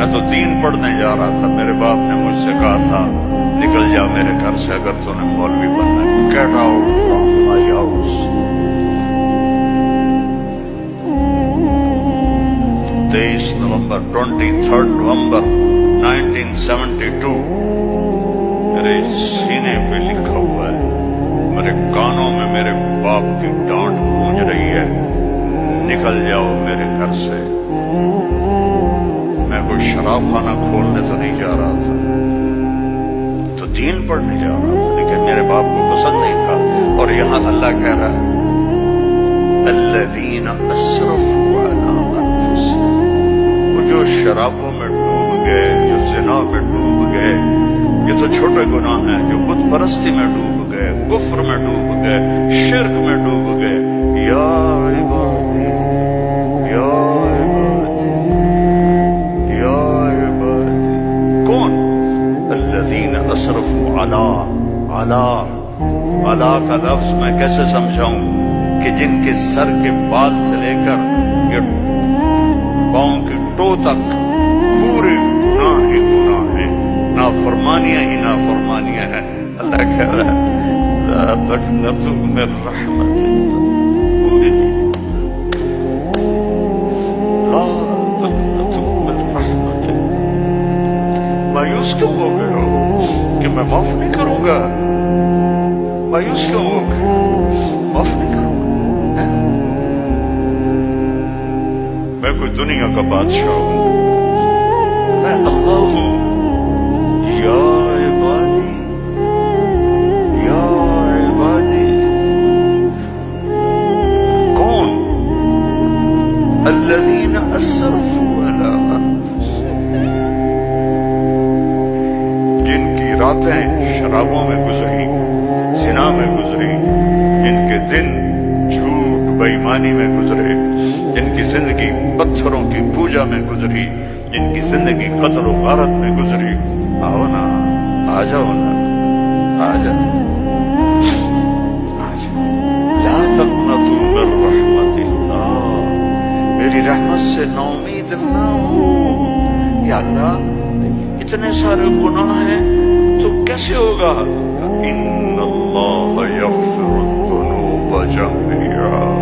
میں تو دین پڑھنے جا رہا تھا، میرے باپ نے مجھ سے کہا تھا نکل جا میرے گھر سے اگر تو نے مولوی بننا ہے، get out from my house. 23 نومبر 23 نومبر 1972 میرے سینے پہ لکھا ہوا ہے، میرے کانوں میں میرے باپ کی ڈانٹ گونج رہی ہے، نکل جاؤ میرے گھر سے۔ میں کوئی شراب خانہ کھولنے تو نہیں جا رہا تھا، تو دین پڑھنے جا رہا تھا، لیکن میرے باپ کو پسند نہیں تھا۔ اور یہاں اللہ کہہ رہا ہے الذین اسرفوا علی انفسہم، وہ جو شرابوں میں ڈوب گئے، جو زنا میں ڈوب گئے، یہ تو چھوٹے گناہ ہیں، جو بت پرستی میں ڈوب گئے، کفر میں ڈوب گئے، شرک میں ڈوب گئے، یا عبادی یا عبادی یا عبادی، کون؟ الذین اسرفوا علی کا لفظ میں کیسے سمجھاؤں کہ جن کے سر کے بال سے لے کر یہ پاؤں کی ٹو تک پورے گناہ ہی گناہ ہیں، نافرمانیاں ہی نافرمانیاں ہیں۔ اللہ کہہ رہا ہے لا تقنطوا من رحمت لا تقنطوا من رحمت۔ مایوس کیوں ہو گئے ہو کہ میں معاف نہیں کروں گا؟ مایوس کیوں ہو گئے؟ معاف نہیں کروں گا؟ میں کوئی دنیا کا بادشاہ ہوں؟ میں اللہ ہوں۔ یا عبادی یا عبادی، کون؟ الذین اسرفوا علی انفسہم، جن کی راتیں شرابوں میں گزری، زنا میں گزری، جن کے دن جھوٹ بے ایمانی میں گزرے، جن کی زندگی پتھروں کی پوجا میں گزری، جن کی زندگی قتل و غارت میں گزری، آؤ نا، آ جاؤ نا، آ جاؤ، آ جاؤ۔ لا تقنطوا من رحمت اللہ، میری رحمت سے ناامید نہ ہو۔ یا اللہ اتنے سارے گناہ ہیں تو کیسے ہوگا؟ ان اللہ یغفر الذنوب جميعا